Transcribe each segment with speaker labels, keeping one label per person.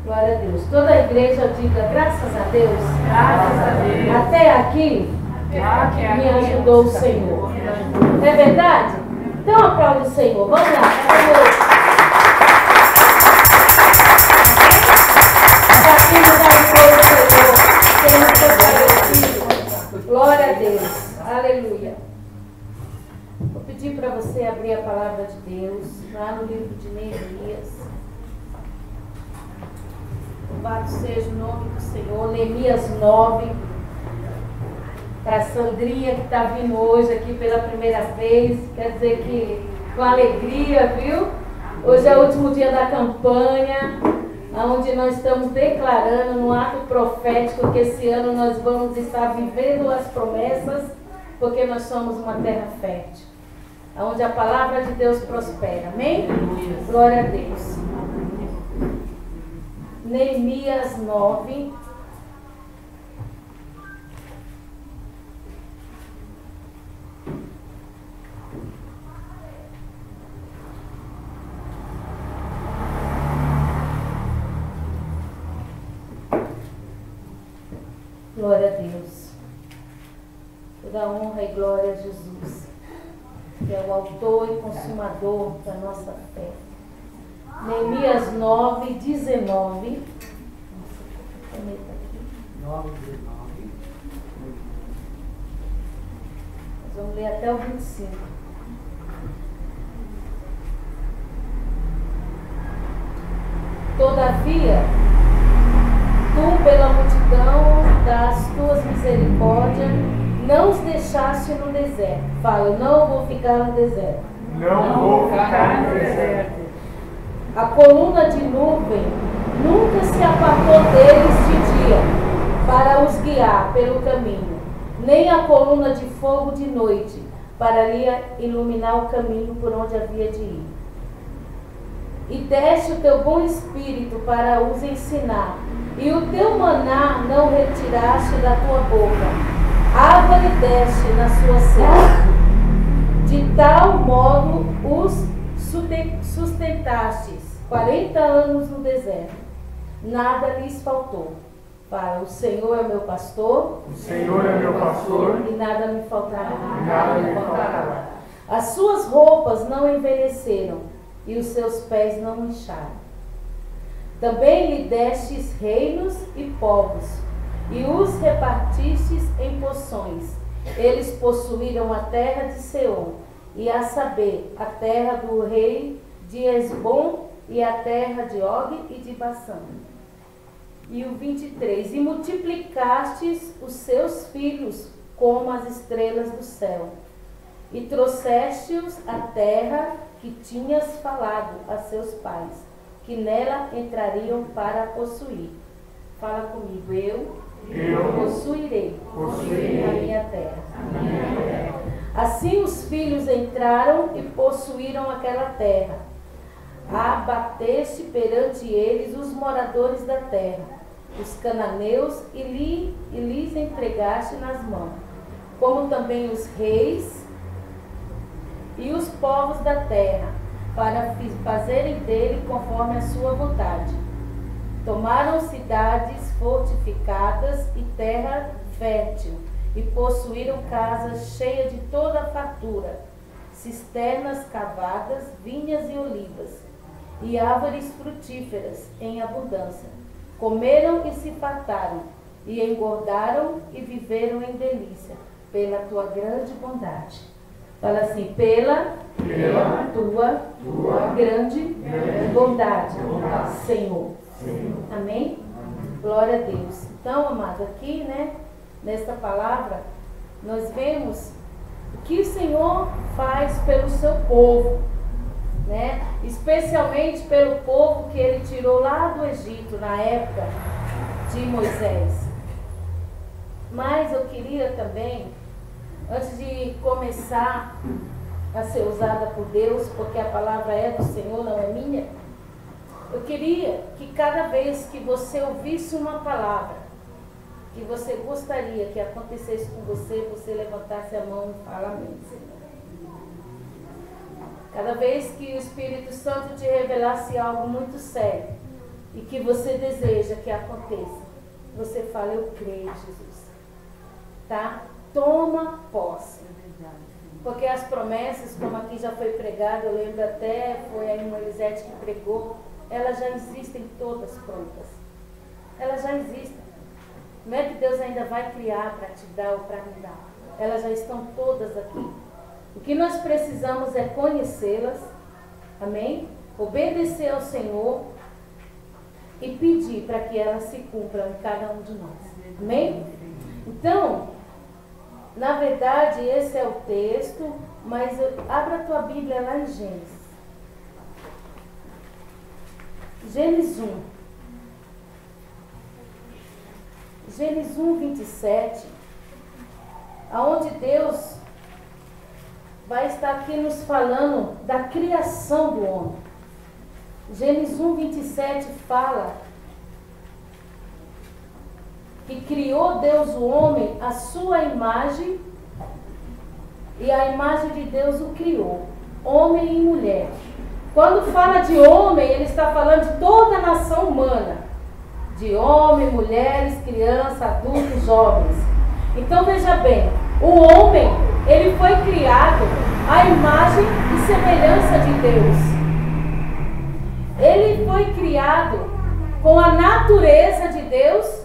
Speaker 1: Glória a Deus. Toda a igreja diga graças a Deus.
Speaker 2: Graças a Deus.
Speaker 1: Até aqui me ajudou o Senhor. É verdade? Então aplaude o Senhor. Vamos lá. Glória a Deus. Aleluia. Vou pedir para você abrir a palavra de Deus lá no livro de Neemias. Louvado seja o nome do Senhor. Neemias 9. Para a Sandrinha que está vindo hoje aqui pela primeira vez. Quer dizer que com alegria, viu? Hoje é o último dia da campanha, onde nós estamos declarando no ato profético que esse ano nós vamos estar vivendo as promessas, porque nós somos uma terra fértil, onde a palavra de Deus prospera. Amém? Glória a Deus. Neemias 9. Glória a Deus. Toda honra e glória a Jesus, que é o autor e consumador da nossa fé. Neemias 9, 19. Nós vamos ler até o 25. Todavia, tu, pela multidão das tuas misericórdias, não os deixaste no deserto. Fala, eu não vou ficar no deserto.
Speaker 2: Não vou ficar no deserto.
Speaker 1: A coluna de nuvem nunca se apartou deles de dia, para os guiar pelo caminho, nem a coluna de fogo de noite, para lhe iluminar o caminho por onde havia de ir. E deste o teu bom espírito para os ensinar, e o teu maná não retiraste da tua boca, água lhe deste na sua sede. De tal modo os sustentastes 40 anos no deserto, nada lhes faltou. Para o Senhor é meu pastor,
Speaker 2: o Senhor é meu pastor,
Speaker 1: e nada me faltará.
Speaker 2: nada me faltará.
Speaker 1: As suas roupas não envelheceram, e os seus pés não incharam. Também lhe destes reinos e povos, e os repartistes em poções. Eles possuíram a terra de Seom, e a saber, a terra do rei de Esbom, e a terra de Og e de Bassã. E o 23, e multiplicastes os seus filhos como as estrelas do céu, e trouxeste-os à terra que tinhas falado a seus pais, que nela entrariam para possuir. Fala comigo, eu possuirei a minha terra. Assim os filhos entraram e possuíram aquela terra. Abateste perante eles os moradores da terra, os cananeus, e lhes entregaste nas mãos, como também os reis e os povos da terra, para fazerem dele conforme a sua vontade. Tomaram cidades fortificadas e terra fértil, e possuíram casas cheias de toda a fartura, cisternas cavadas, vinhas e olivas, e árvores frutíferas em abundância. Comeram e se fartaram, e engordaram e viveram em delícia, pela tua grande bondade. Fala assim, pela tua grande bondade, Senhor. Amém? Glória a Deus. Então, amado, aqui, né, nesta palavra, nós vemos o que o Senhor faz pelo seu povo, né? Especialmente pelo povo que ele tirou lá do Egito, na época de Moisés. Mas eu queria também, antes de começar a ser usada por Deus, porque a palavra é do Senhor, não é minha, eu queria que cada vez que você ouvisse uma palavra que você gostaria que acontecesse com você, você levantasse a mão e fala amém, Senhor. Cada vez que o Espírito Santo te revelasse algo muito sério, e que você deseja que aconteça, você fala, eu creio, Jesus. Tá? Toma posse. Porque as promessas, como aqui já foi pregado, eu lembro até, foi a irmã Elisete que pregou, elas já existem todas prontas. Elas já existem. Não é que Deus ainda vai criar para te dar ou para me dar. Elas já estão todas aqui. O que nós precisamos é conhecê-las, amém? Obedecer ao Senhor e pedir para que elas se cumpram em cada um de nós, amém? Então, na verdade, esse é o texto, mas abra a tua Bíblia lá em Gênesis. Gênesis 1. Gênesis 1, 27. Aonde Deus vai estar aqui nos falando da criação do homem. Gênesis 1, 27 fala que criou Deus o homem à sua imagem, e a imagem de Deus o criou, homem e mulher. Quando fala de homem, ele está falando de toda a nação humana, de homem, mulheres, crianças, adultos, jovens. Então veja bem, o homem, ele foi criado à imagem e semelhança de Deus. Ele foi criado com a natureza de Deus,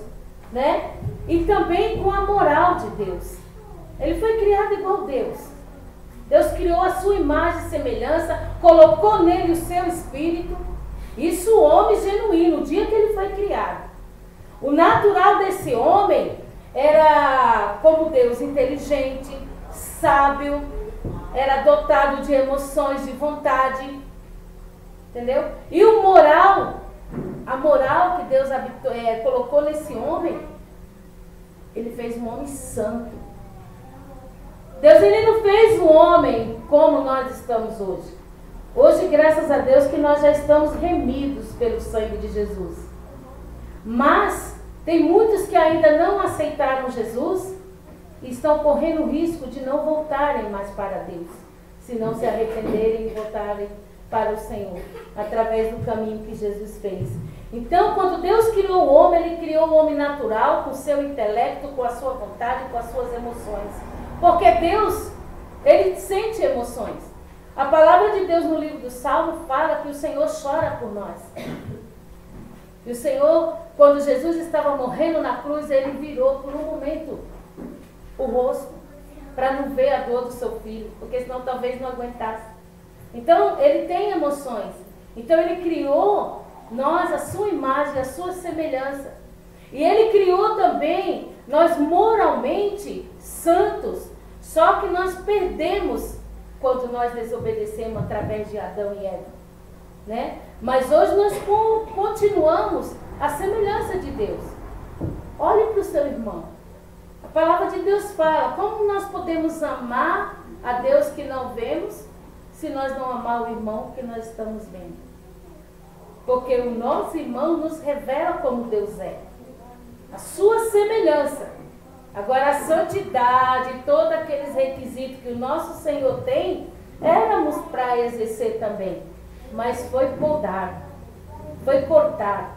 Speaker 1: né? E também com a moral de Deus. Ele foi criado igual a Deus. Deus criou a sua imagem e semelhança, colocou nele o seu espírito. Isso o homem genuíno, o dia que ele foi criado. O natural desse homem era como Deus, inteligente, sábio, era dotado de emoções, de vontade. Entendeu? E o moral, a moral que Deus colocou nesse homem, ele fez um homem santo. Deus, ele não fez um homem como nós estamos hoje. Hoje, graças a Deus, que nós já estamos remidos pelo sangue de Jesus. Mas tem muitos que ainda não aceitaram Jesus e estão correndo o risco de não voltarem mais para Deus, se não se arrependerem e voltarem para o Senhor, através do caminho que Jesus fez. Então, quando Deus criou o homem, ele criou o homem natural, com o seu intelecto, com a sua vontade, com as suas emoções. Porque Deus, ele sente emoções. A palavra de Deus no livro do Salmo fala que o Senhor chora por nós. E o Senhor, quando Jesus estava morrendo na cruz, ele virou por um momento o rosto, para não ver a dor do seu filho, porque senão talvez não aguentasse. Então, ele tem emoções. Então, ele criou nós, a sua imagem, a sua semelhança. E ele criou também nós moralmente santos. Só que nós perdemos quando nós desobedecemos através de Adão e Eva, né? Mas hoje nós continuamos a semelhança de Deus. Olhe para o seu irmão. A palavra de Deus fala, como nós podemos amar a Deus que não vemos, se nós não amar o irmão que nós estamos vendo? Porque o nosso irmão nos revela como Deus é. A sua semelhança. Agora a santidade, todos aqueles requisitos que o nosso Senhor tem, éramos para exercer também. Mas foi podado, foi cortado,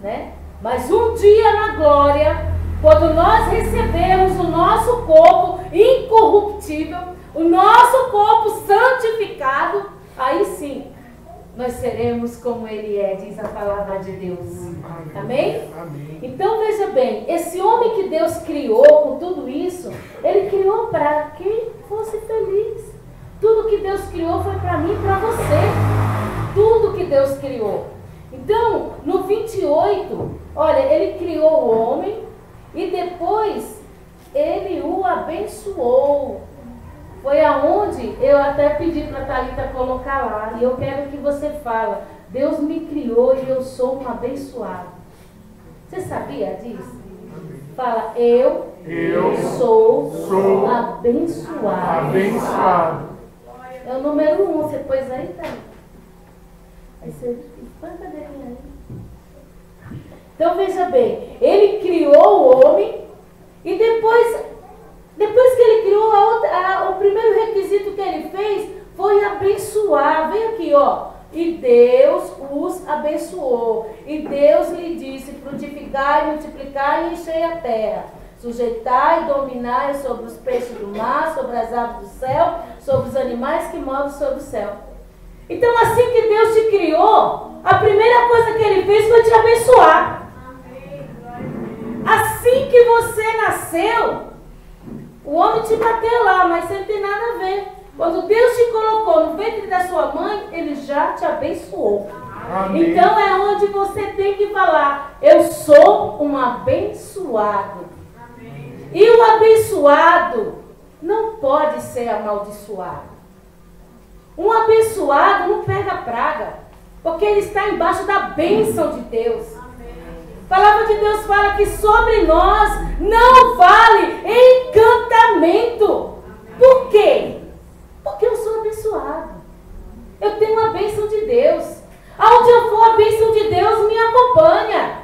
Speaker 1: né? Mas um dia na glória, quando nós recebemos o nosso corpo incorruptível, o nosso corpo santificado, aí sim, nós seremos como Ele é, diz a palavra de Deus. Amém? Amém? Então veja bem, esse homem que Deus criou com tudo isso, Ele criou para que fosse feliz. Tudo que Deus criou foi para mim e para você. Tudo que Deus criou. Então, no 28, olha, Ele criou o homem e depois Ele o abençoou. Foi aonde eu até pedi para a Thalita colocar lá. E eu quero que você fale, Deus me criou e eu sou um abençoado. Você sabia disso? Fala, eu sou abençoado. É o número 1, você pôs aí, tá? Aí você põe a cadeirinha aí. Então veja bem, ele criou o homem e depois que ele criou, o primeiro requisito que ele fez foi abençoar. Vem aqui, ó. E Deus os abençoou. abençoou. E Deus lhe disse: frutificai, multiplicai e enchei a terra. Sujeitai e dominai sobre os peixes do mar, sobre as aves do céu, sobre os animais que movem sobre o céu. Então, assim que Deus te criou, a primeira coisa que Ele fez foi te abençoar. Assim que você nasceu, o homem te bateu lá, mas você não tem nada a ver. Quando Deus te colocou no ventre da sua mãe, Ele já te abençoou. Amém. Então é onde você tem que falar: eu sou um abençoado. Amém. E o abençoado não pode ser amaldiçoado. Um abençoado não pega praga, porque ele está embaixo da bênção de Deus. A palavra de Deus fala que sobre nós não vale encantamento. Por quê? Porque eu sou abençoado. Eu tenho a bênção de Deus. Aonde eu for, a bênção de Deus me acompanha.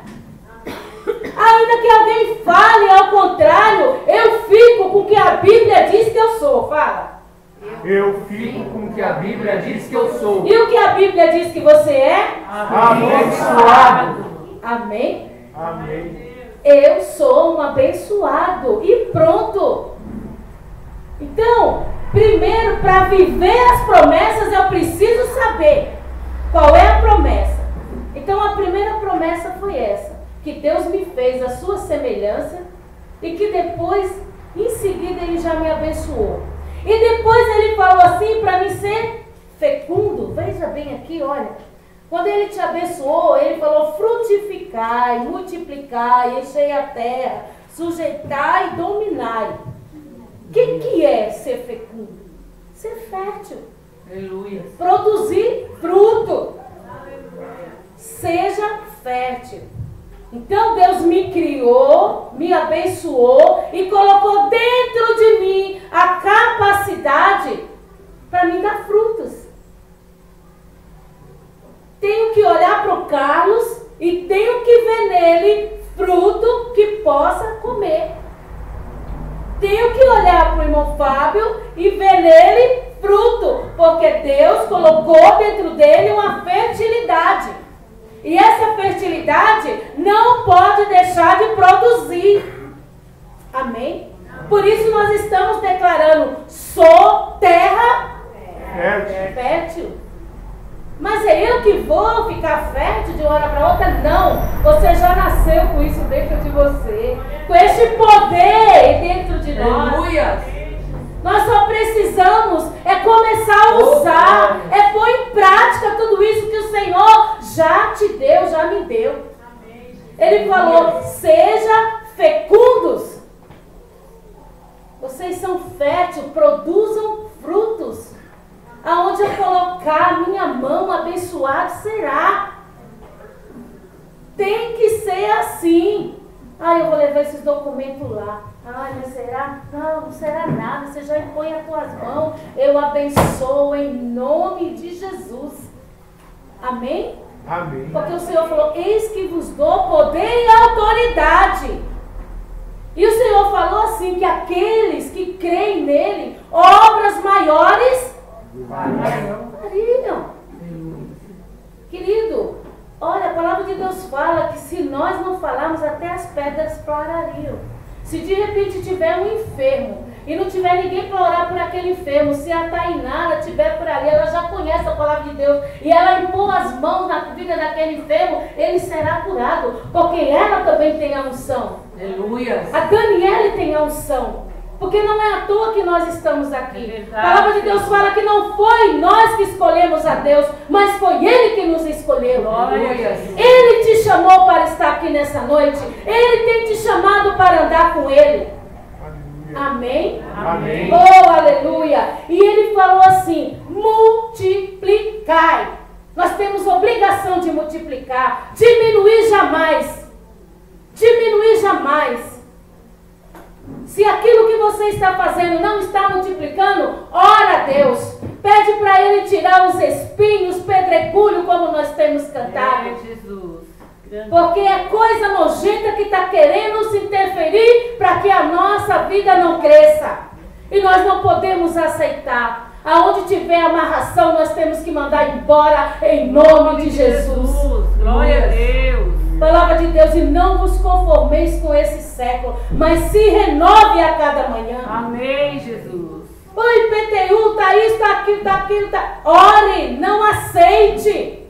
Speaker 1: Ainda que alguém fale ao contrário, eu fico com o que a Bíblia diz que eu sou. Fala.
Speaker 2: Eu fico com o que a Bíblia diz que eu sou.
Speaker 1: E o que a Bíblia diz que você é?
Speaker 2: Abençoado.
Speaker 1: Amém?
Speaker 2: Amém.
Speaker 1: Eu sou um abençoado. E pronto. Então, primeiro, para viver as promessas, eu preciso saber qual é a promessa. Então, a primeira promessa foi essa: que Deus me fez a sua semelhança e que depois, em seguida, Ele já me abençoou. E depois Ele falou assim para mim ser fecundo. Veja bem aqui, olha. Quando Ele te abençoou, Ele falou: frutificai, multiplicai, enchei a terra, sujeitai e dominai. O que é ser fecundo? Ser fértil.
Speaker 2: Aleluia.
Speaker 1: Produzir fruto. Seja fértil. Então Deus me criou, me abençoou e colocou dentro de mim a capacidade para me dar frutos. Tenho que olhar para o Carlos e tenho que ver nele fruto que possa comer. Tenho que olhar para o irmão Fábio e ver nele fruto, porque Deus colocou dentro dele uma fertilidade. E essa fertilidade não pode deixar de produzir. Amém? Por isso nós estamos declarando: sou terra fértil. Mas é eu que vou ficar fértil de uma hora para outra? Não. Você já nasceu com isso dentro de você, com este poder dentro de nós.
Speaker 2: Aleluia.
Speaker 1: Nós só precisamos começar a usar, pôr em prática tudo isso que o Senhor já te deu, já me deu. Ele falou: seja fecundos. Vocês são férteis, produzam frutos. Aonde eu colocar a minha mão, abençoado será. Tem que ser assim. Eu vou levar esses documentos lá. Mas será? Não será nada. Você já impõe as tuas mãos. Eu abençoo em nome de Jesus. Amém?
Speaker 2: Amém.
Speaker 1: Porque o Senhor falou: eis que vos dou poder e autoridade. E o Senhor falou assim: que aqueles que creem nele, obras maiores fariam. Querido, olha, a palavra de Deus fala que se nós não falarmos, até as pedras florariam. Se de repente tiver um enfermo e não tiver ninguém para orar por aquele enfermo, se a Tainara estiver por ali, ela já conhece a palavra de Deus e ela impor as mãos na vida daquele enfermo, ele será curado, porque ela também tem a unção.
Speaker 2: Aleluia.
Speaker 1: A Daniele tem a unção. Porque não é à toa que nós estamos aqui. A palavra de Deus fala que não foi nós que escolhemos a Deus, mas foi Ele que nos escolheu. Ele te chamou para estar aqui nessa noite. Ele tem te chamado para andar com Ele. Amém?
Speaker 2: Amém.
Speaker 1: Oh, aleluia. E Ele falou assim: multiplicai. Nós temos obrigação de multiplicar. Diminuir jamais. Diminuir jamais. Se aquilo que você está fazendo não está multiplicando, ora a Deus. Pede para Ele tirar os espinhos, pedregulho, como nós temos cantado. Porque é coisa nojenta que está querendo se interferir para que a nossa vida não cresça. E nós não podemos aceitar. Aonde tiver amarração, nós temos que mandar embora em nome de Jesus.
Speaker 3: Glória a Deus.
Speaker 1: Palavra de Deus, e não vos conformeis com esse século, mas se renove a cada manhã.
Speaker 3: Amém, Jesus.
Speaker 1: O IPTU tá isso, tá aquilo, tá aquilo, tá... Ore, não aceite.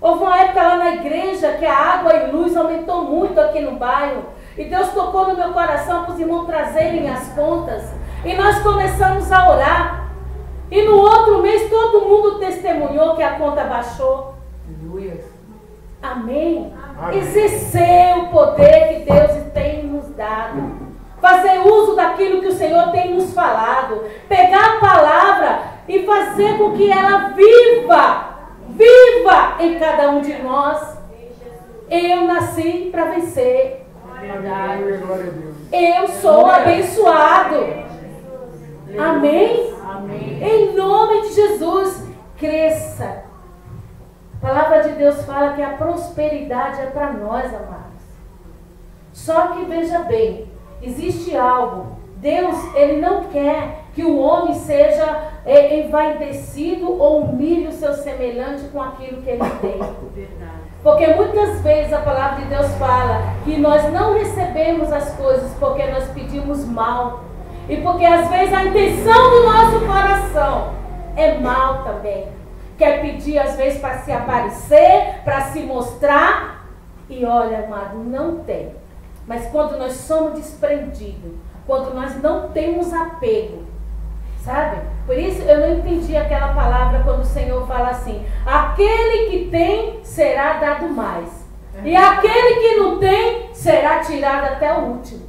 Speaker 1: Houve uma época lá na igreja que a água e luz aumentou muito aqui no bairro. E Deus tocou no meu coração para os irmãos trazerem as contas. E nós começamos a orar. E no outro mês todo mundo testemunhou que a conta baixou.
Speaker 2: Aleluia.
Speaker 1: Amém?
Speaker 2: Amém.
Speaker 1: Exercer o poder que Deus tem nos dado. Fazer uso daquilo que o Senhor tem nos falado. Pegar a palavra e fazer com que ela viva em cada um de nós. Eu nasci para vencer.
Speaker 2: Aleluia, glória a Deus.
Speaker 1: Eu sou abençoado. Amém?
Speaker 3: Amém.
Speaker 1: Em nome de Jesus, cresça. A palavra de Deus fala que a prosperidade é para nós, amados. Só que veja bem, existe algo. Deus, Ele não quer que o homem seja envaidecido ou humilhe o seu semelhante com aquilo que ele tem.
Speaker 3: Verdade.
Speaker 1: Porque muitas vezes a palavra de Deus fala que nós não recebemos as coisas porque nós pedimos mal. E porque às vezes a intenção do nosso coração é mal também. Quer pedir às vezes para se aparecer, para se mostrar. E olha, amado, não tem. Mas quando nós somos desprendidos, quando nós não temos apego, sabe? Por isso eu não entendi aquela palavra quando o Senhor fala assim: aquele que tem será dado mais, e aquele que não tem será tirado até o último.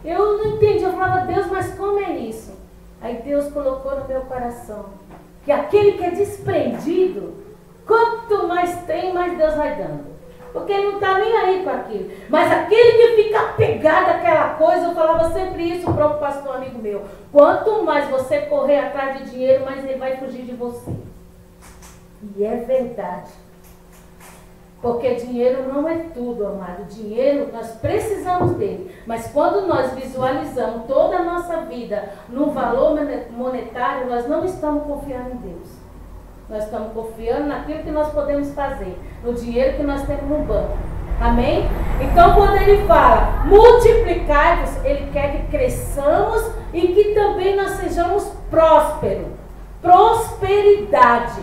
Speaker 1: Eu não entendi, eu falava: Deus, mas como é isso? Aí Deus colocou no meu coração que aquele que é desprendido, quanto mais tem, mais Deus vai dando. Porque ele não está nem aí com aquilo. Mas aquele que fica apegado àquela coisa, eu falava sempre isso para um pastor amigo meu: quanto mais você correr atrás de dinheiro, mais ele vai fugir de você. E é verdade. Porque dinheiro não é tudo, amado. Dinheiro, nós precisamos dele. Mas quando nós visualizamos toda a nossa vida no valor monetário, nós não estamos confiando em Deus. Nós estamos confiando naquilo que nós podemos fazer, no dinheiro que nós temos no banco. Amém? Então, quando ele fala multiplicai-vos, ele quer que cresçamos e que também nós sejamos prósperos. Prosperidade.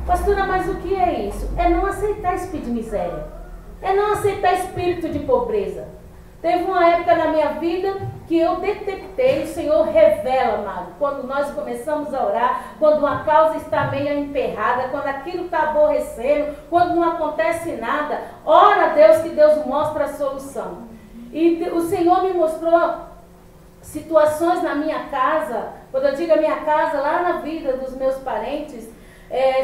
Speaker 1: Pastora, mas o que é isso? É não aceitar espírito de miséria. É não aceitar espírito de pobreza. Teve uma época na minha vida que eu detectei, o Senhor revela, amado, quando nós começamos a orar, quando uma causa está meio emperrada, quando aquilo está aborrecendo, quando não acontece nada, ora a Deus que Deus mostra a solução. E o Senhor me mostrou situações na minha casa, quando eu digo a minha casa, lá na vida dos meus parentes,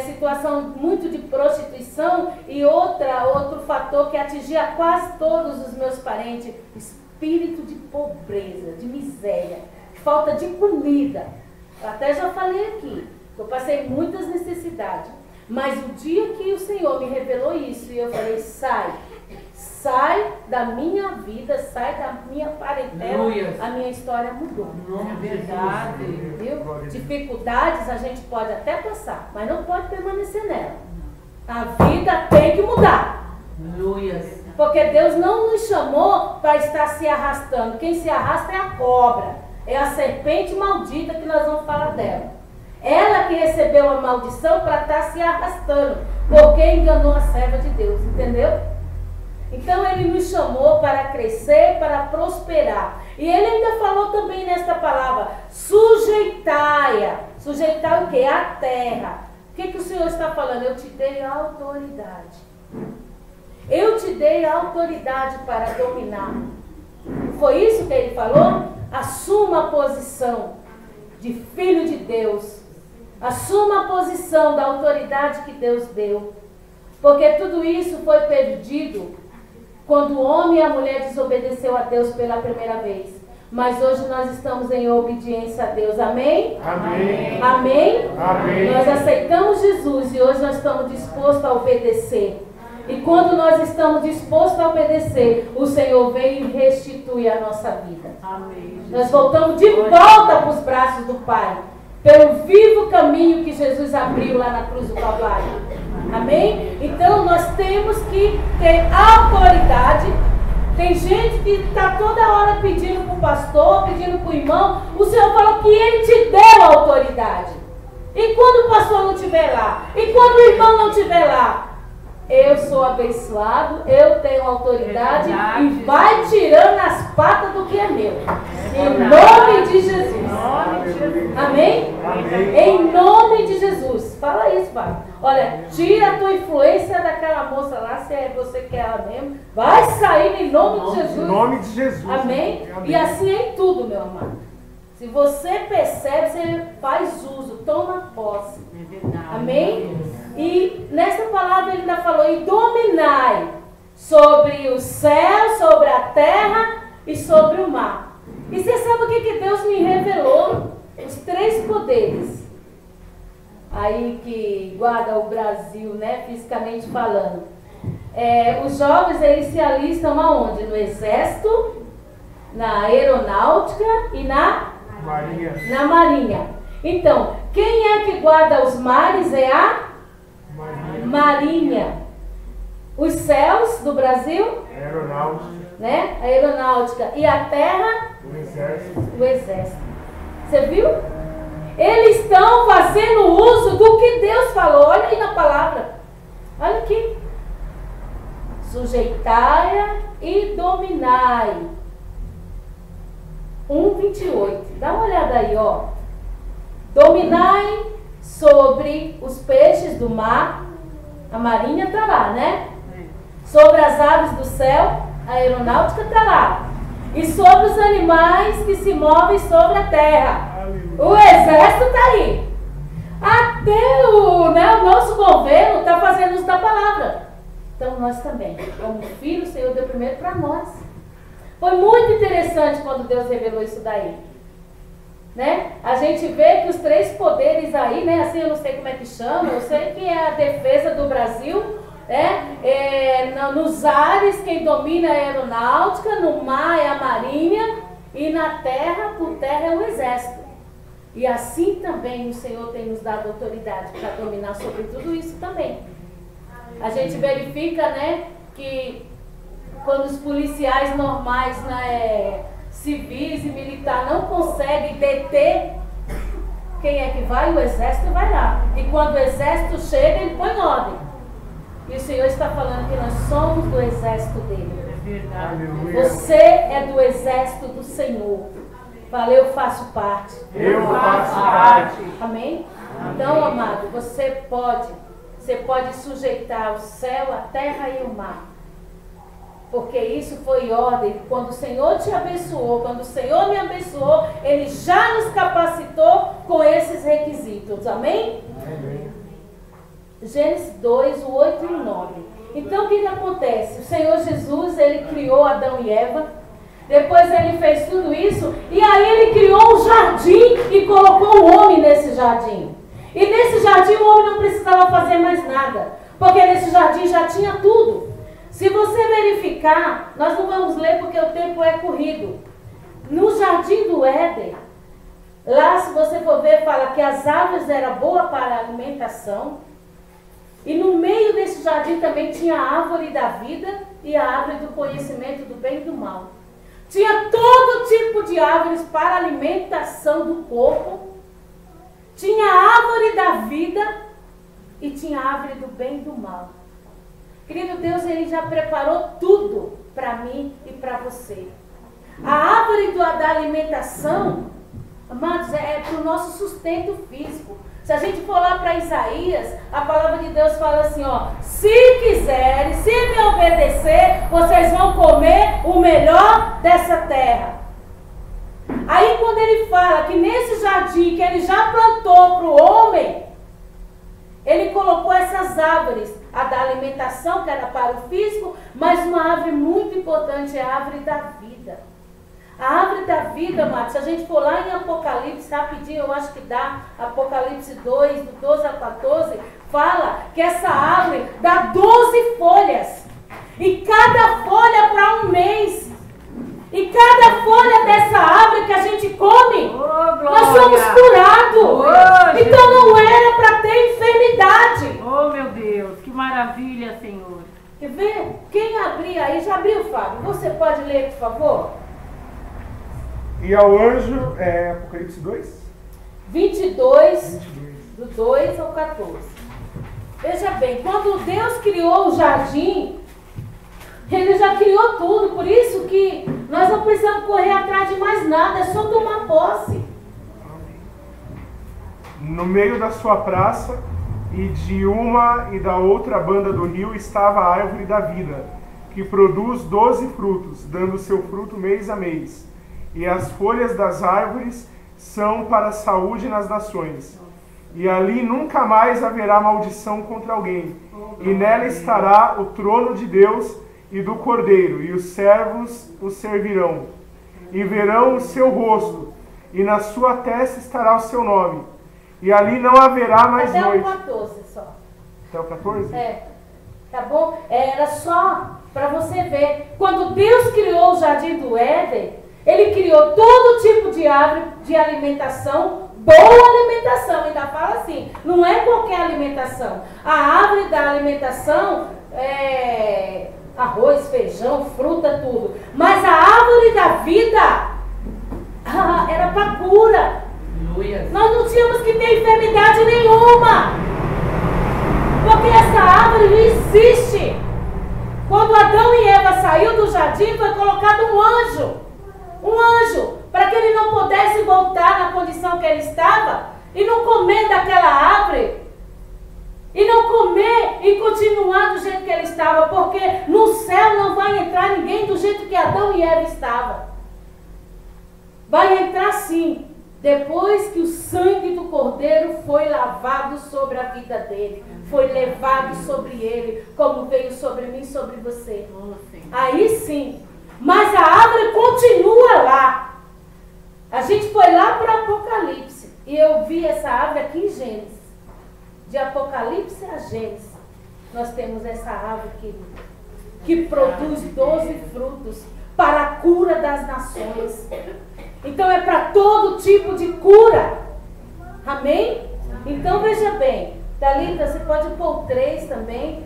Speaker 1: situação muito de prostituição e outro fator que atingia quase todos os meus parentes: espírito de pobreza, de miséria, falta de comida. Eu até já falei aqui, eu passei muitas necessidades, mas o dia que o Senhor me revelou isso e eu falei: sai da minha vida, sai da minha parentela, a minha história mudou.
Speaker 3: É verdade.
Speaker 1: Viu? Dificuldades a gente pode até passar, mas não pode permanecer nela. A vida tem que mudar.
Speaker 3: Aleluia.
Speaker 1: Porque Deus não nos chamou para estar se arrastando. Quem se arrasta é a cobra, é a serpente maldita que nós vamos falar dela. Ela que recebeu a maldição para estar se arrastando, porque enganou a serva de Deus, entendeu? Então ele nos chamou para crescer, para prosperar. E ele ainda falou também nesta palavra: sujeitai-a. Sujeitar o quê? A terra. O que o Senhor está falando? Eu te dei autoridade. Eu te dei autoridade para dominar. Foi isso que ele falou? Assuma a posição de filho de Deus. Assuma a posição da autoridade que Deus deu. Porque tudo isso foi perdido quando o homem e a mulher desobedeceu a Deus pela primeira vez. Mas hoje nós estamos em obediência a Deus. Amém?
Speaker 2: Amém.
Speaker 1: Amém?
Speaker 2: Amém.
Speaker 1: Nós aceitamos Jesus e hoje nós estamos dispostos a obedecer. E quando nós estamos dispostos a obedecer, o Senhor vem e restitui a nossa vida.
Speaker 3: Amém.
Speaker 1: Nós voltamos de volta para os braços do Pai, pelo vivo caminho que Jesus abriu lá na cruz do Calvário. Amém? Então nós temos que ter autoridade. Tem gente que está toda hora pedindo para o pastor, pedindo para o irmão. O Senhor falou que Ele te deu autoridade. E quando o pastor não estiver lá? E quando o irmão não estiver lá? Eu sou abençoado, eu tenho autoridade e vai tirando as patas do que é meu. Em nome de Jesus. Amém? Em nome de Jesus. Fala isso, pai. Olha, tira a tua influência daquela moça lá, se é você que é ela mesmo. Vai sair em nome de Jesus.
Speaker 4: Em nome de Jesus.
Speaker 1: Amém? E assim é em tudo, meu amado. Se você percebe, você faz uso, toma posse. Amém? E nessa palavra ele ainda falou: e dominai sobre o céu, sobre a terra e sobre o mar. E você sabe o que Deus me revelou? Os 3 poderes. Aí que guarda o Brasil, né, fisicamente falando. Os jovens, eles se alistam aonde? No exército, na aeronáutica e na Marinha. Então, quem é que guarda os mares? É a Marinha. Os céus do Brasil?
Speaker 4: Aeronáutica.
Speaker 1: Né? A aeronáutica. E a terra? O exército. Você viu? Eles estão fazendo uso do que Deus falou. Olha aí na palavra. Olha aqui. Sujeitai e dominai. 1:28. Dá uma olhada aí, ó. Dominai sobre os peixes do mar. A marinha está lá, né? Sobre as aves do céu, a aeronáutica está lá. E sobre os animais que se movem sobre a terra. O exército está aí. Até o nosso governo está fazendo uso da palavra. Então nós também, como filho, o Senhor deu primeiro para nós. Foi muito interessante quando Deus revelou isso daí. Né? A gente vê que os 3 poderes aí, né? Assim, eu não sei como é que chama, eu sei que é a defesa do Brasil, né? Nos ares, quem domina é a aeronáutica, no mar é a marinha, e na terra, por terra é o exército. E assim também o Senhor tem nos dado autoridade para dominar sobre tudo isso também. A gente verifica, né, que quando os policiais normais, né, civis e militar não conseguem deter, quem é que vai? O exército vai lá. E quando o exército chega, ele põe ordem. E o Senhor está falando que nós somos do exército dele.
Speaker 3: É verdade.
Speaker 1: Você é do exército do Senhor. Fala, eu faço parte.
Speaker 4: Eu faço parte.
Speaker 1: Amém? Então, amado, você pode sujeitar o céu, a terra e o mar. Porque isso foi ordem. Quando o Senhor te abençoou, quando o Senhor me abençoou, Ele já nos capacitou com esses requisitos. Amém?
Speaker 4: Amém.
Speaker 1: Gênesis 2, o 8 e o 9. Então o que acontece? O Senhor Jesus, Ele criou Adão e Eva. Depois Ele fez tudo isso. E aí Ele criou um jardim e colocou o homem nesse jardim. E nesse jardim o homem não precisava fazer mais nada. Porque nesse jardim já tinha tudo. Se você verificar, nós não vamos ler porque o tempo é corrido. No jardim do Éden, lá se você for ver, fala que as árvores eram boas para a alimentação. E no meio desse jardim também tinha a árvore da vida e a árvore do conhecimento do bem e do mal. Tinha todo tipo de árvores para a alimentação do corpo. Tinha a árvore da vida e tinha a árvore do bem e do mal. Querido Deus, Ele já preparou tudo para mim e para você. A árvore da alimentação, amados, é para o nosso sustento físico. Se a gente for lá para Isaías, a palavra de Deus fala assim, ó: se quiserem, se me obedecer, vocês vão comer o melhor dessa terra. Aí quando Ele fala que nesse jardim que Ele já plantou para o homem, Ele colocou essas árvores, a da alimentação, que era para o físico, mas uma árvore muito importante é a árvore da vida. A árvore da vida, amados, se a gente for lá em Apocalipse, rapidinho, eu acho que dá, Apocalipse 2, do 12 a 14, fala que essa árvore dá 12 folhas. E cada folha para um mês. E cada folha dessa árvore que a gente come, nós somos curados. Então não era para ter enfermidade.
Speaker 3: Oh, meu Deus, que
Speaker 1: vê? Quem abrir aí, já abriu, Fábio? Você pode ler, por favor?
Speaker 4: E ao anjo, Apocalipse 2?
Speaker 1: 22, do 2 ao 14. Veja bem, quando Deus criou o jardim, Ele já criou tudo, por isso que nós não precisamos correr atrás de mais nada, é só tomar posse.
Speaker 4: No meio da sua praça e de uma e da outra banda do rio estava a árvore da vida, que produz 12 frutos, dando seu fruto mês a mês. E as folhas das árvores são para a saúde nas nações. E ali nunca mais haverá maldição contra alguém. E nela estará o trono de Deus e do Cordeiro, e os servos o servirão. E verão o seu rosto, e na sua testa estará o seu nome. E ali não haverá mais
Speaker 1: até
Speaker 4: noite.
Speaker 1: Até o 14 só.
Speaker 4: Até o 14?
Speaker 1: É. Tá bom? Era só para você ver. Quando Deus criou o Jardim do Éden, Ele criou todo tipo de árvore de alimentação, boa alimentação, ainda fala assim, não é qualquer alimentação. A árvore da alimentação é arroz, feijão, fruta, tudo. Mas a árvore da vida era para cura.
Speaker 3: Aleluia.
Speaker 1: Nós não tínhamos que ter enfermidade nenhuma. Porque essa árvore não existe. Quando Adão e Eva saíram do jardim, foi colocado um anjo, para que ele não pudesse voltar na condição que ele estava e não comer daquela árvore, e não comer e continuar do jeito que ele estava, porque no céu não vai entrar ninguém do jeito que Adão e Eva estavam. Vai entrar sim, depois que o sangue do Cordeiro foi lavado sobre a vida dele, foi levado sobre ele, como veio sobre mim, sobre você. Aí sim. Mas a árvore continua lá. A gente foi lá para o Apocalipse. E eu vi essa árvore aqui em Gênesis. De Apocalipse a Gênesis. Nós temos essa árvore, querido, que produz 12 frutos para a cura das nações. Então é para todo tipo de cura. Amém? Então veja bem. Thalita, você pode pôr 3 também.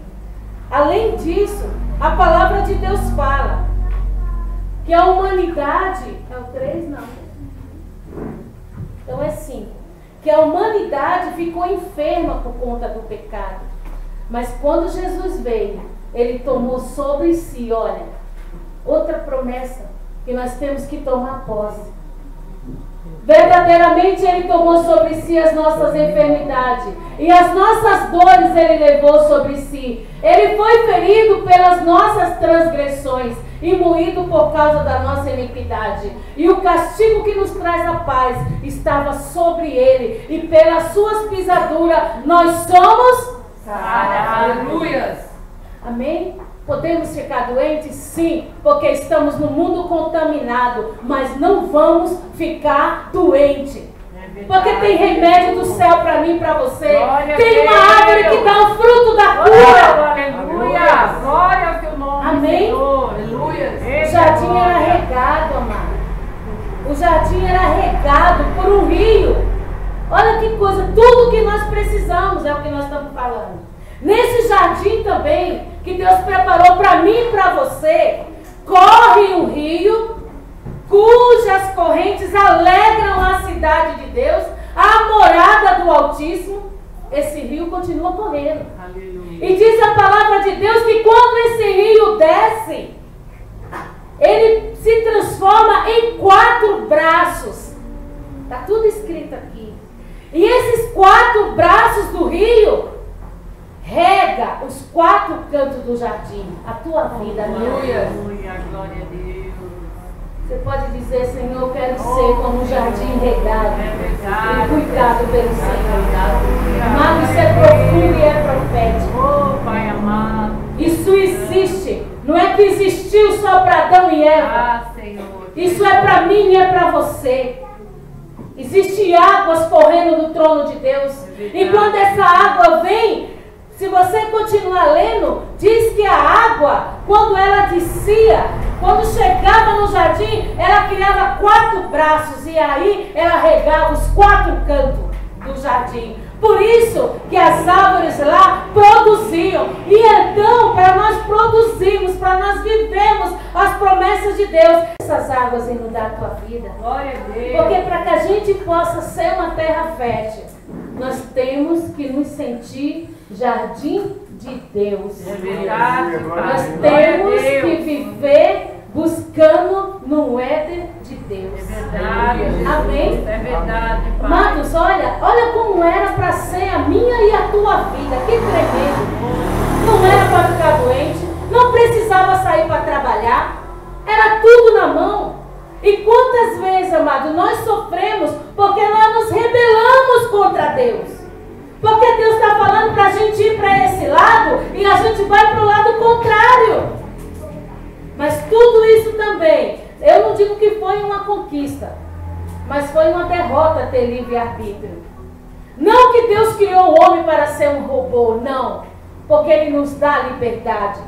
Speaker 1: Além disso, a palavra de Deus fala que a humanidade... É o 3? Não. Então é 5. Que a humanidade ficou enferma por conta do pecado. Mas quando Jesus veio, Ele tomou sobre si, olha, outra promessa que nós temos que tomar posse. Verdadeiramente Ele tomou sobre si as nossas enfermidades e as nossas dores Ele levou sobre si. Ele foi ferido pelas nossas transgressões e moído por causa da nossa iniquidade. E o castigo que nos traz a paz estava sobre Ele, e pelas suas pisaduras nós somos sarados.
Speaker 3: Aleluia.
Speaker 1: Amém? Podemos ficar doentes? Sim, porque estamos no mundo contaminado, mas não vamos ficar doentes. Porque tem remédio do céu para mim e para você. Tem uma árvore que dá o fruto da cura.
Speaker 3: Aleluia. Glória ao teu nome,
Speaker 1: Amém?
Speaker 3: Senhor. Aleluia.
Speaker 1: O jardim era regado, amado. O jardim era regado por um rio. Olha que coisa, tudo que nós precisamos é o que nós estamos falando. Nesse jardim também, que Deus preparou para mim e para você, corre um rio, cujas correntes alegram a cidade de Deus, a morada do Altíssimo. Esse rio continua correndo.
Speaker 3: Aleluia.
Speaker 1: E diz a palavra de Deus que quando esse rio desce, ele se transforma em 4 braços. Está tudo escrito aqui. E esses 4 braços do rio rega os 4 cantos do jardim. A tua vida, minha vida.
Speaker 3: Aleluia. Glória a Deus.
Speaker 1: Você pode dizer, Senhor, eu quero ser como um jardim regado e cuidado pelo Senhor. Amado, isso é profundo e é profético.
Speaker 3: Oh, Pai amado.
Speaker 1: Isso existe. Não é que existiu só para Adão e Eva.
Speaker 3: Ah, Senhor.
Speaker 1: Isso é para mim e é para você. Existem águas correndo no trono de Deus. E quando essa água vem, se você continuar lendo, diz que a água, quando ela descia, quando chegava no jardim, ela criava 4 braços. E aí ela regava os 4 cantos do jardim. Por isso que as árvores lá produziam. E então, para nós produzirmos, para nós vivermos as promessas de Deus, essas águas inundar a tua vida.
Speaker 3: Glória a Deus.
Speaker 1: Porque para que a gente possa ser uma terra fértil, nós temos que nos sentir jardim de Deus.
Speaker 3: É verdade,
Speaker 1: Nós
Speaker 3: Pai.
Speaker 1: temos que viver buscando no Éden de Deus.
Speaker 3: É verdade, Jesus.
Speaker 1: Amém?
Speaker 3: É verdade, Pai.
Speaker 1: Amados, olha como era para ser a minha e a tua vida. Que tremendo. Não era para ficar doente, não precisava sair para trabalhar, era tudo na mão. E quantas vezes, amado, nós sofremos porque nós nos rebelamos contra Deus. Porque Deus está falando para a gente ir para esse lado e a gente vai para o lado contrário. Mas tudo isso também, eu não digo que foi uma conquista, mas foi uma derrota ter livre-arbítrio. Não que Deus criou o homem para ser um robô, não. Porque Ele nos dá liberdade.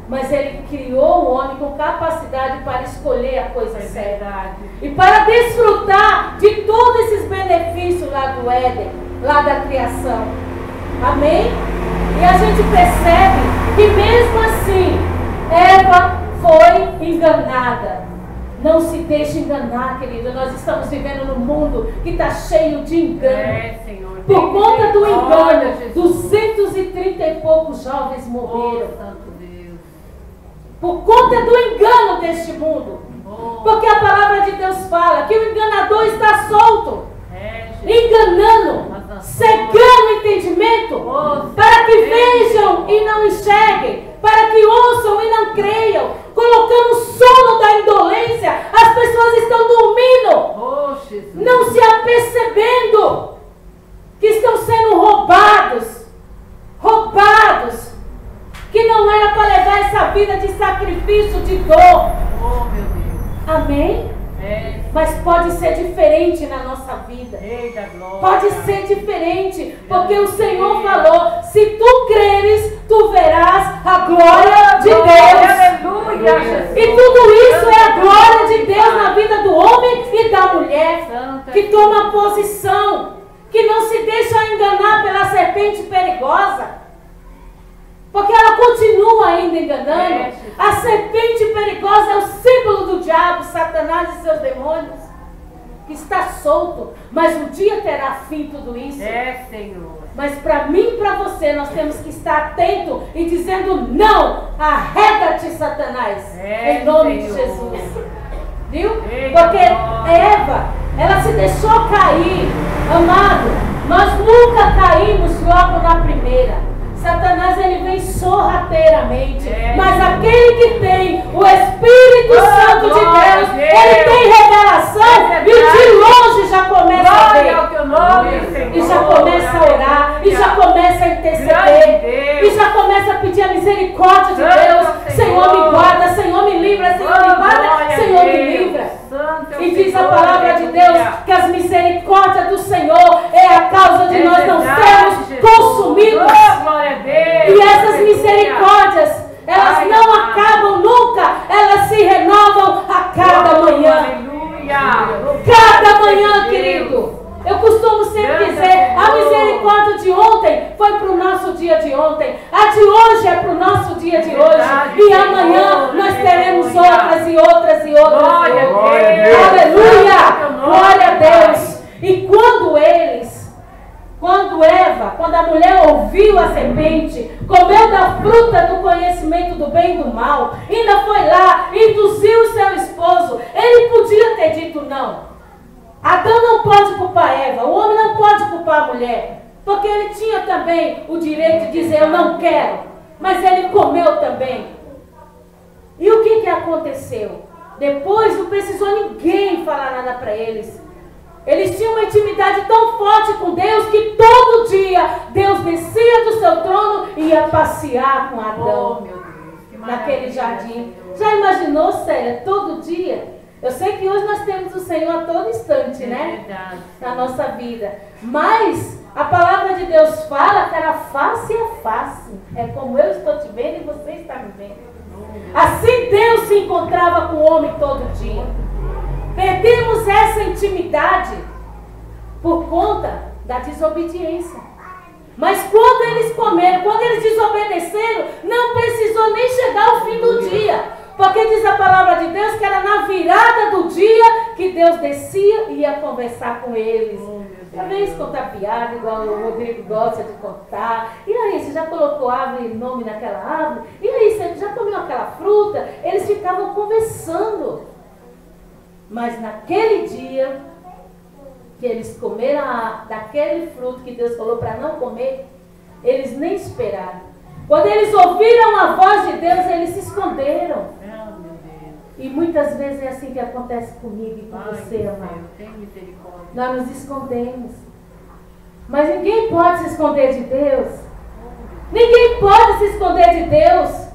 Speaker 1: Mas Ele criou o homem com capacidade para escolher a coisa certa. E para desfrutar de todos esses benefícios lá do Éden, lá da criação. Amém? E a gente percebe que mesmo assim, Eva foi enganada. Não se deixe enganar, querido. Nós estamos vivendo num mundo que está cheio de engano.
Speaker 3: Senhor.
Speaker 1: Por conta do engano,
Speaker 3: Olha, Jesus.
Speaker 1: 230 e poucos jovens
Speaker 3: Oh,
Speaker 1: morreram.
Speaker 3: Santo Deus.
Speaker 1: Por conta do engano deste mundo.
Speaker 3: Oh,
Speaker 1: Porque a palavra de Deus fala que o enganador está solto,
Speaker 3: Jesus.
Speaker 1: enganando, cegando o entendimento,
Speaker 3: Oh,
Speaker 1: para que
Speaker 3: Deus.
Speaker 1: vejam e não enxerguem, para que ouçam e não creiam, colocando o sono da indolência. As pessoas estão dormindo,
Speaker 3: Oh, Jesus.
Speaker 1: não se apercebendo que estão sendo roubados, que não era para levar essa vida de sacrifício, de dor.
Speaker 3: Oh, meu Deus.
Speaker 1: Amém?
Speaker 3: É.
Speaker 1: Mas pode ser diferente na nossa vida.
Speaker 3: Eita glória.
Speaker 1: Pode ser diferente, porque o Senhor falou: se tu creres, tu verás a glória de Deus.
Speaker 3: Aleluia, Jesus.
Speaker 1: E tudo isso é a glória de Deus na vida do homem e da mulher, que toma posição, que não se deixa enganar pela serpente perigosa. Porque ela continua ainda enganando. A serpente perigosa é o símbolo do diabo, Satanás e seus demônios, que está solto. Mas um dia terá fim tudo isso.
Speaker 3: É, Senhor.
Speaker 1: Mas para mim e para você, nós temos que estar atento e dizendo: não, arreda-te, Satanás, em nome de Jesus. Viu? Porque Eva, ela se deixou cair. Amado, nós nunca caímos logo na primeira. Satanás, ele vem sorrateiramente. Mas aquele que tem o Espírito Santo de Deus, ele tem revelação e de longe já começa a ver. E já começa a orar, e já começa a interceder, e já começa a pedir a misericórdia de Deus. Senhor, me guarda, Senhor, me livra, Senhor, me guarda, Senhor, me livra. E diz a palavra de Deus que as misericórdias do Senhor é a causa de nós não sermos consumidos. E essas misericórdias, elas não acabam nunca, elas se renovam a cada manhã. Cada manhã, querido. Eu costumo sempre dizer: a misericórdia de ontem foi para o nosso dia de ontem, a de hoje é para o nosso dia de hoje, e amanhã nós teremos outras e outras e outras. Aleluia! Glória a Deus! E quando a mulher ouviu a serpente, comeu da fruta do conhecimento do bem e do mal, ainda foi lá, induziu o seu esposo, ele podia ter dito não. Adão não pode culpar Eva, o homem não pode culpar a mulher, porque ele tinha também o direito de dizer: eu não quero, mas ele comeu também. E o que aconteceu? Depois não precisou ninguém falar nada para eles. Eles tinham uma intimidade tão forte com Deus que todo dia Deus descia do seu trono e ia passear com Adão naquele jardim. Já imaginou, Célia, todo dia? Eu sei que hoje nós temos o Senhor a todo instante, né? Na nossa vida. Mas a palavra de Deus fala que era face a face. É como eu estou te vendo e você está me vendo. Assim Deus se encontrava com o homem todo dia. Perdemos essa intimidade por conta da desobediência. Mas quando eles comeram, quando eles desobedeceram, não precisou nem chegar ao fim do dia. Porque diz a palavra de Deus que era na virada do dia que Deus descia e ia conversar com eles. Talvez contar piada, igual o Rodrigo gosta de contar. E aí, você já colocou árvore, nome naquela árvore? E aí, você já comeu aquela fruta? Eles ficavam conversando. Mas naquele dia que eles comeram daquele fruto que Deus falou para não comer, eles nem esperaram. Quando eles ouviram a voz de Deus, eles se esconderam. E muitas vezes é assim que acontece comigo e com você, amado. Nós nos escondemos. Mas ninguém pode se esconder de Deus. Ninguém pode se esconder de Deus.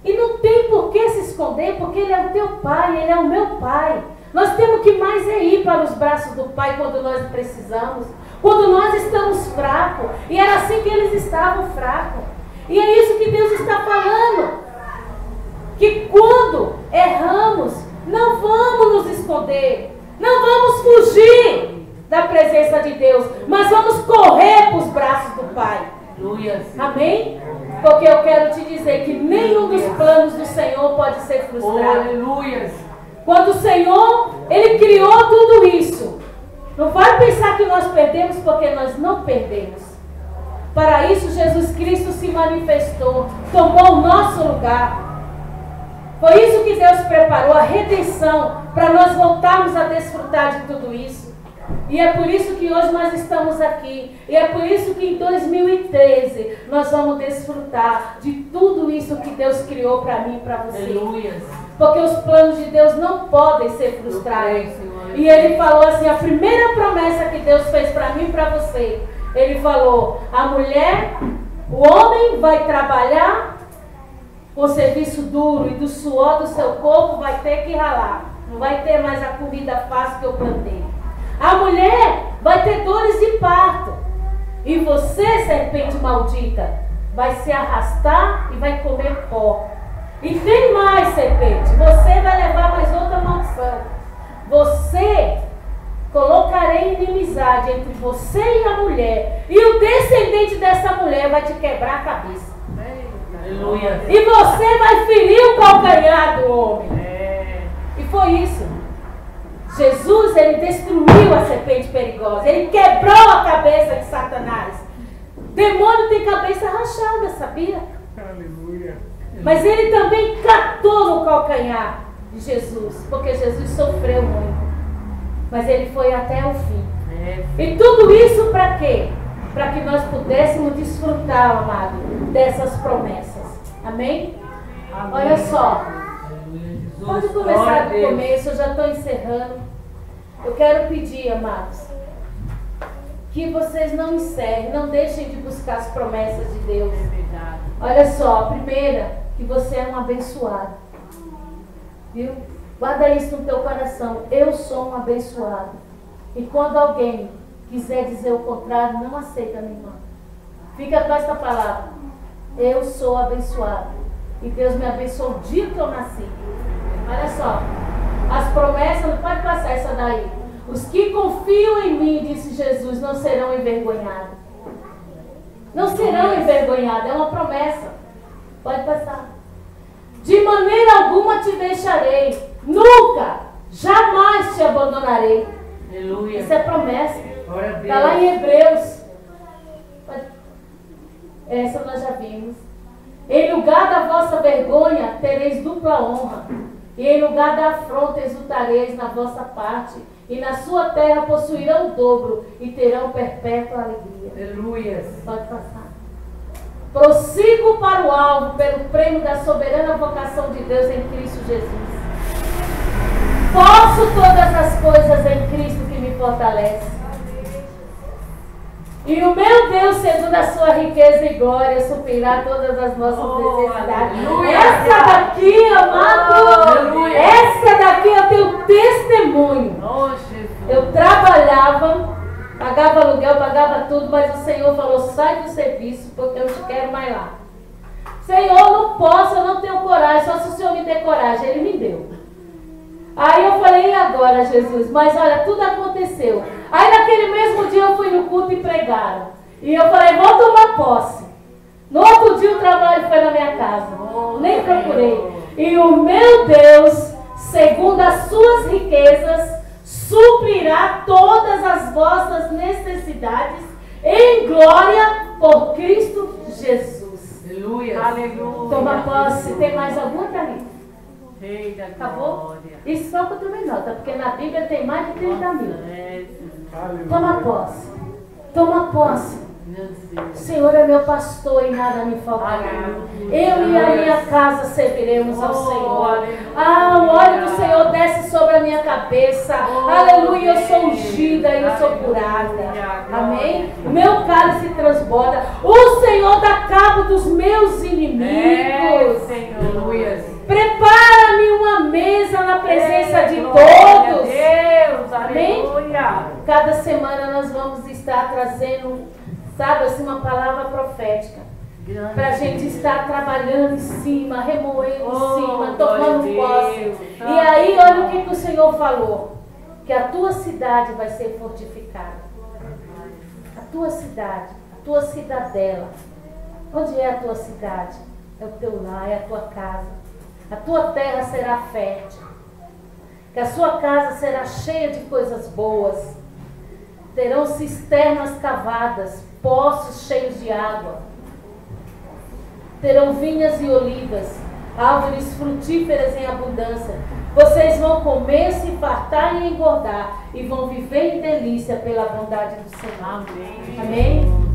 Speaker 1: E não tem por que se esconder, porque Ele é o teu Pai, Ele é o meu Pai. Nós temos que mais é ir para os braços do Pai quando nós precisamos. Quando nós estamos fracos. E era assim que eles estavam fracos. E é isso que Deus está falando. Que quando erramos, não vamos nos esconder. Não vamos fugir da presença de Deus. Mas vamos correr para os braços do Pai. Amém? Porque eu quero te dizer que nenhum dos planos do Senhor pode ser frustrado.
Speaker 2: Aleluia.
Speaker 1: Quando o Senhor, Ele criou tudo isso. Não vai pensar que nós perdemos, porque nós não perdemos. Para isso, Jesus Cristo se manifestou, tomou o nosso lugar. Foi isso que Deus preparou, a redenção, para nós voltarmos a desfrutar de tudo isso. E é por isso que hoje nós estamos aqui. E é por isso que em 2013 nós vamos desfrutar de tudo isso que Deus criou para mim e para você.
Speaker 2: Aleluia.
Speaker 1: Porque os planos de Deus não podem ser frustrados. E Ele falou assim, a primeira promessa que Deus fez para mim e para você. Ele falou, a mulher, o homem vai trabalhar com serviço duro e do suor do seu corpo vai ter que ralar. Não vai ter mais a comida fácil que eu plantei. A mulher vai ter dores de parto. E você, serpente maldita, vai se arrastar e vai comer pó. E tem mais, serpente. Você vai levar mais outra maldição. Você colocarei inimizade entre você e a mulher. E o descendente dessa mulher vai te quebrar a cabeça.
Speaker 2: Aleluia.
Speaker 1: E você vai ferir o calcanhar do homem. E foi isso. Jesus, Ele destruiu a serpente perigosa. Ele quebrou a cabeça de Satanás. Demônio tem cabeça rachada, sabia?
Speaker 4: Aleluia.
Speaker 1: Mas Ele também catou no calcanhar de Jesus. Porque Jesus sofreu muito. Mas Ele foi até o fim. E tudo isso para quê? Para que nós pudéssemos desfrutar, amado, dessas promessas. Amém? Amém. Olha só. Pode começar do começo, eu já estou encerrando. Eu quero pedir, amados, que vocês não encerrem, não deixem de buscar as promessas de Deus. Olha só, a primeira, que você é um abençoado. Viu? Guarda isso no teu coração. Eu sou um abençoado. E quando alguém quiser dizer o contrário, não aceita, minha irmã. Fica com esta palavra. Eu sou abençoado. E Deus me abençoou o dia que eu nasci. Olha só. As promessas, não pode passar essa daí. Os que confiam em mim, disse Jesus, não serão envergonhados. Não serão envergonhados. É uma promessa. Pode passar. De maneira alguma te deixarei. Nunca, jamais te abandonarei.
Speaker 2: Aleluia.
Speaker 1: Isso é promessa.
Speaker 2: Está
Speaker 1: lá em Hebreus. Essa nós já vimos. Em lugar da vossa vergonha, tereis dupla honra. E em lugar da afronta, exultareis na vossa parte. E na sua terra possuirão o dobro. E terão perpétua alegria.
Speaker 2: Aleluia.
Speaker 1: Pode passar. Prossigo para o alvo, pelo prêmio da soberana vocação de Deus em Cristo Jesus. Posso todas as coisas em Cristo que me fortalece. E o meu Deus, segundo a sua riqueza e glória, suprirá todas as nossas necessidades.
Speaker 2: Aleluia.
Speaker 1: Essa daqui, amado, essa daqui eu tenho testemunho. Eu trabalhava, pagava aluguel, pagava tudo, mas o Senhor falou, sai do serviço, porque eu não te quero mais lá. Senhor, não posso, eu não tenho coragem, só se o Senhor me der coragem. Ele me deu. Aí eu falei, e agora, Jesus? Mas olha, tudo aconteceu. Aí naquele mesmo dia eu fui no culto e pregaram. E eu falei, vou tomar posse. No outro dia o trabalho foi na minha casa. Nem procurei. E o meu Deus, segundo as suas riquezas, suprirá todas as vossas necessidades em glória por Cristo Jesus.
Speaker 3: Aleluia. Aleluia.
Speaker 1: Toma posse. Tem mais alguma, Thalita?
Speaker 3: Rei da
Speaker 1: Acabou?
Speaker 3: glória.
Speaker 1: Isso só que eu tomei nota, porque na Bíblia tem mais de 30 mil.
Speaker 4: Aleluia.
Speaker 1: Toma posse. Toma posse.
Speaker 3: Meu
Speaker 1: O
Speaker 3: Deus.
Speaker 1: Senhor é meu pastor e nada me faltará. Eu e a minha casa serviremos ao Senhor. Ah, o óleo do Senhor desce sobre a minha cabeça. Aleluia, eu sou ungida e eu sou curada. Amém? O meu cálice transborda. O Senhor dá cabo dos meus inimigos.
Speaker 3: Senhor.
Speaker 1: Prepara-me uma mesa na presença de
Speaker 3: Glória a
Speaker 1: todos.
Speaker 3: Deus.
Speaker 1: Amém?
Speaker 3: Aleluia.
Speaker 1: Cada semana nós vamos estar trazendo, sabe assim, uma palavra profética. Para a gente estar trabalhando em cima, remoendo em cima, tomando posse. E aí, olha o que o Senhor falou. Que a tua cidade vai ser fortificada. A tua cidade, a tua cidadela. Onde é a tua cidade? É o teu lar, é a tua casa. A tua terra será fértil. Que a sua casa será cheia de coisas boas. Terão cisternas cavadas, poços cheios de água. Terão vinhas e olivas, árvores frutíferas em abundância. Vocês vão comer, se fartar e engordar, e vão viver em delícia pela bondade do Senhor.
Speaker 3: Amém.
Speaker 1: Amém?